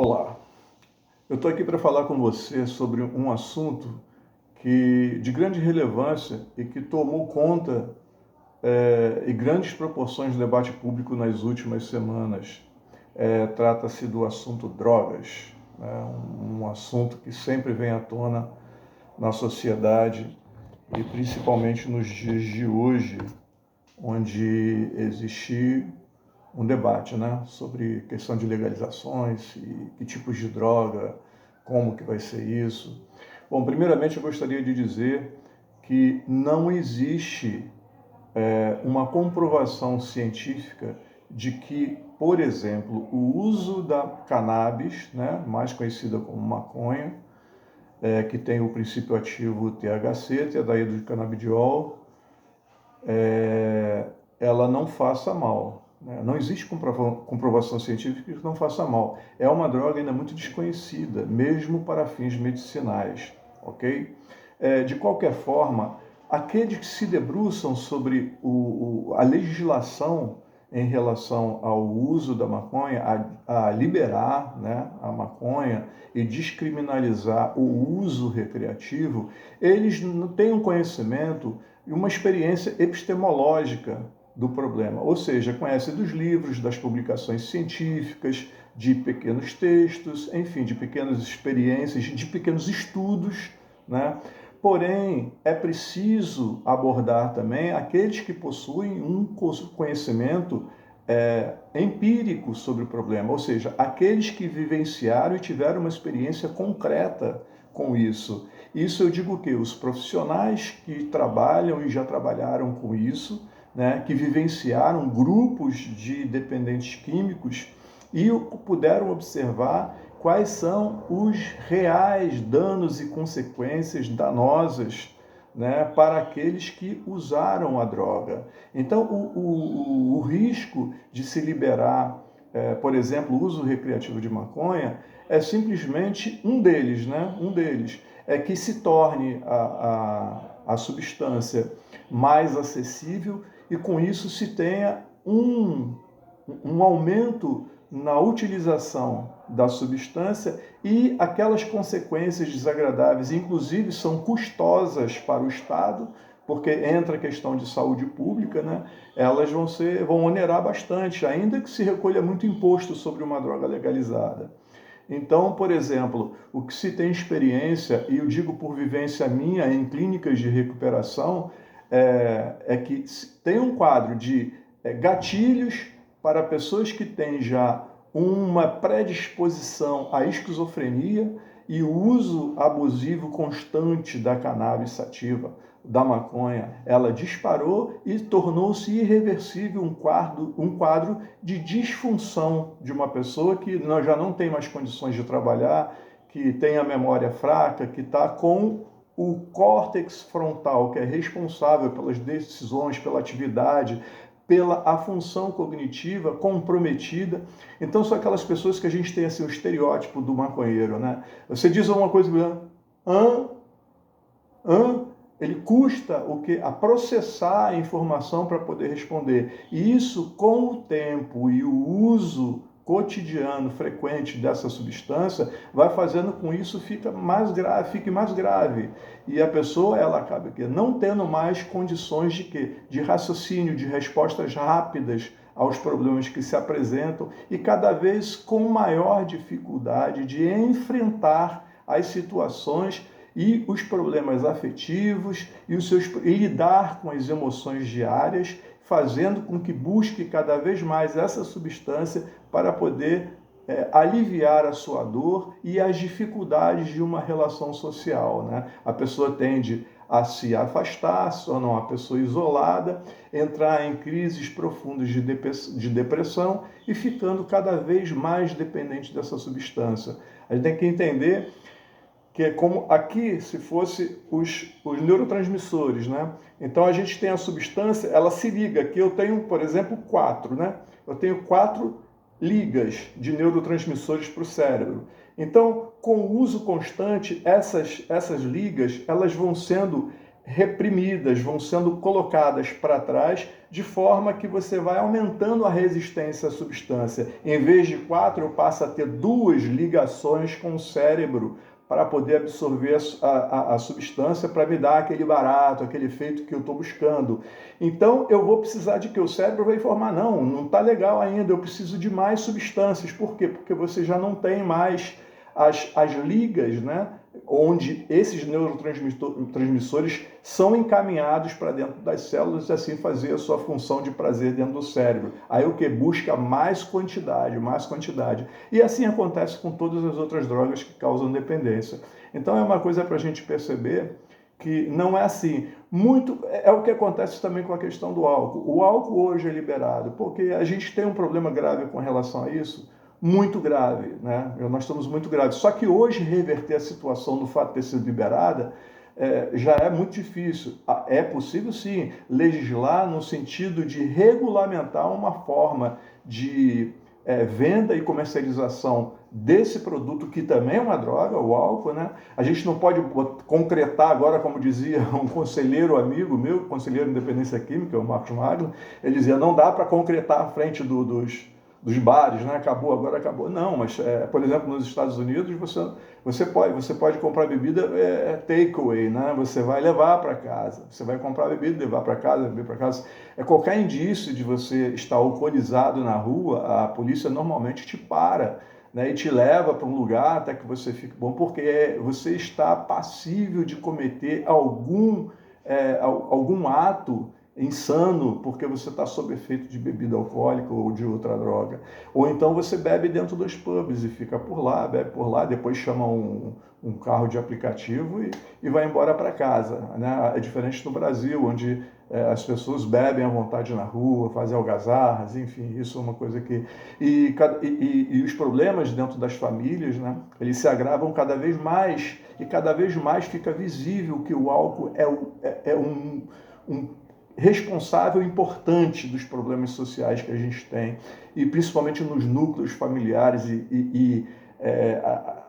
Olá, eu estou aqui para falar com você sobre um assunto de grande relevância e que tomou conta e grandes proporções do debate público nas últimas semanas. Trata-se do assunto drogas, né? Um assunto que sempre vem à tona na sociedade e principalmente nos dias de hoje, onde existe um debate, né, sobre questão de legalizações e que tipos de droga, como que vai ser isso. Bom, primeiramente eu gostaria de dizer que não existe uma comprovação científica de que, por exemplo, o uso da cannabis, né, mais conhecida como maconha, que tem o princípio ativo THC, tetraído de canabidiol, ela não faça mal. Não existe comprovação científica que não faça mal. É uma droga ainda muito desconhecida, mesmo para fins medicinais, ok? De qualquer forma, aqueles que se debruçam sobre a legislação em relação ao uso da maconha, a liberar, né, a maconha e descriminalizar o uso recreativo, eles não têm um conhecimento e uma experiência epistemológica do problema, ou seja, conhece dos livros, das publicações científicas, de pequenos textos, enfim, de pequenas experiências, de pequenos estudos, né? Porém, é preciso abordar também aqueles que possuem um conhecimento empírico sobre o problema, ou seja, aqueles que vivenciaram e tiveram uma experiência concreta com isso. Isso eu digo que os profissionais que trabalham e já trabalharam com isso, né, que vivenciaram grupos de dependentes químicos e puderam observar quais são os reais danos e consequências danosas, né, para aqueles que usaram a droga. Então, o risco de se liberar, por exemplo, o uso recreativo de maconha, é simplesmente um deles, né? Um deles é que se torne a substância mais acessível e com isso se tenha um aumento na utilização da substância e aquelas consequências desagradáveis, inclusive são custosas para o Estado, porque entra a questão de saúde pública, né? Elas vão onerar bastante, ainda que se recolha muito imposto sobre uma droga legalizada. Então, por exemplo, o que se tem experiência, e eu digo por vivência minha em clínicas de recuperação, é que tem um quadro de gatilhos para pessoas que têm já uma predisposição à esquizofrenia e o uso abusivo constante da cannabis sativa, da maconha, ela disparou e tornou-se irreversível um quadro de disfunção de uma pessoa que já não tem mais condições de trabalhar, que tem a memória fraca, que está com o córtex frontal, que é responsável pelas decisões, pela atividade, pela a função cognitiva comprometida. Então são aquelas pessoas que a gente tem assim, o estereótipo do maconheiro, né? Você diz uma coisa, ele custa o que a processar a informação para poder responder. E isso, com o tempo e o uso cotidiano, frequente dessa substância, vai fazendo com isso fique mais grave. E a pessoa, ela acaba não tendo mais condições de quê? De raciocínio, de respostas rápidas aos problemas que se apresentam e cada vez com maior dificuldade de enfrentar as situações e os problemas afetivos e lidar com as emoções diárias, fazendo com que busque cada vez mais essa substância para poder aliviar a sua dor e as dificuldades de uma relação social, né? A pessoa tende a se afastar, se tornar uma pessoa isolada, entrar em crises profundas de depressão e ficando cada vez mais dependente dessa substância. A gente tem que entender que é como aqui se fosse os neurotransmissores, né? Então a gente tem a substância, ela se liga. Aqui eu tenho, por exemplo, 4, né? Eu tenho 4 ligas de neurotransmissores para o cérebro. Então, com o uso constante, essas ligas, elas vão sendo reprimidas, vão sendo colocadas para trás, de forma que você vai aumentando a resistência à substância. Em vez de 4, eu passo a ter 2 ligações com o cérebro para poder absorver a substância, para me dar aquele barato, aquele efeito que eu estou buscando. Então, eu vou precisar de que o cérebro vai informar, não está legal ainda, eu preciso de mais substâncias. Por quê? Porque você já não tem mais as ligas, né, onde esses neurotransmissores são encaminhados para dentro das células e assim fazer a sua função de prazer dentro do cérebro. Aí o que? Busca mais quantidade, mais quantidade. E assim acontece com todas as outras drogas que causam dependência. Então é uma coisa para a gente perceber que não é assim. Muito é o que acontece também com a questão do álcool. O álcool hoje é liberado, porque a gente tem um problema grave com relação a isso, muito grave, né? Nós estamos muito graves. Só que hoje reverter a situação do fato de ter sido liberada já é muito difícil. É possível, sim, legislar no sentido de regulamentar uma forma de venda e comercialização desse produto, que também é uma droga, o álcool, né? A gente não pode concretar agora, como dizia um conselheiro amigo meu, conselheiro de independência química, o Marcos Magno, ele dizia, não dá para concretar à frente dos bares, né? Acabou, agora acabou. Não, mas, por exemplo, nos Estados Unidos, você pode comprar bebida takeaway, né? Você vai levar para casa, você vai comprar bebida, levar para casa, beber para casa. Qualquer indício de você estar alcoolizado na rua, a polícia normalmente te para, né, e te leva para um lugar até que você fique bom, porque você está passível de cometer algum ato insano, porque você está sob efeito de bebida alcoólica ou de outra droga. Ou então você bebe dentro dos pubs e fica por lá, bebe por lá, depois chama um carro de aplicativo e vai embora para casa, né? É diferente do Brasil, onde as pessoas bebem à vontade na rua, fazem algazarras, enfim, isso é uma coisa que... E os problemas dentro das famílias, né, eles se agravam cada vez mais, e cada vez mais fica visível que o álcool é um responsável importante dos problemas sociais que a gente tem, e principalmente nos núcleos familiares,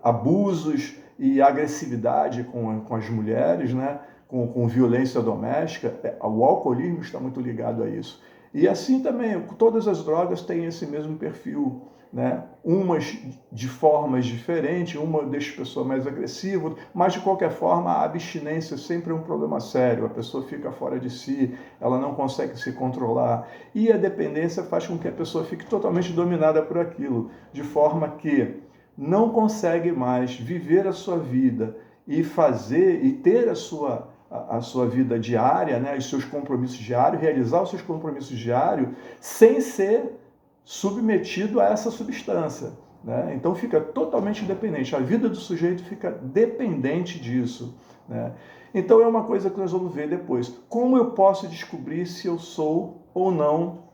abusos e agressividade com as mulheres, né? com violência doméstica. O alcoolismo está muito ligado a isso. E assim também, todas as drogas têm esse mesmo perfil, né? Umas de formas diferentes, uma deixa a pessoa mais agressiva, mas de qualquer forma a abstinência sempre é um problema sério, a pessoa fica fora de si, ela não consegue se controlar, e a dependência faz com que a pessoa fique totalmente dominada por aquilo, de forma que não consegue mais viver a sua vida e fazer e ter a sua vida diária, né, os seus compromissos diários, realizar os seus compromissos diários sem ser submetido a essa substância, né? Então fica totalmente dependente, a vida do sujeito fica dependente disso, né? Então é uma coisa que nós vamos ver depois. Como eu posso descobrir se eu sou ou não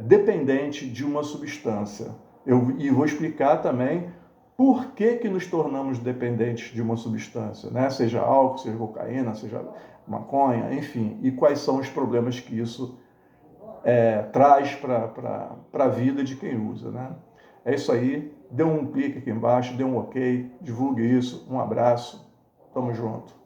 dependente de uma substância? E vou explicar também por que nos tornamos dependentes de uma substância, né? Seja álcool, seja cocaína, seja maconha, enfim, e quais são os problemas que isso traz para a vida de quem usa, né? É isso aí, dê um clique aqui embaixo, dê um ok, divulgue isso, um abraço, tamo junto.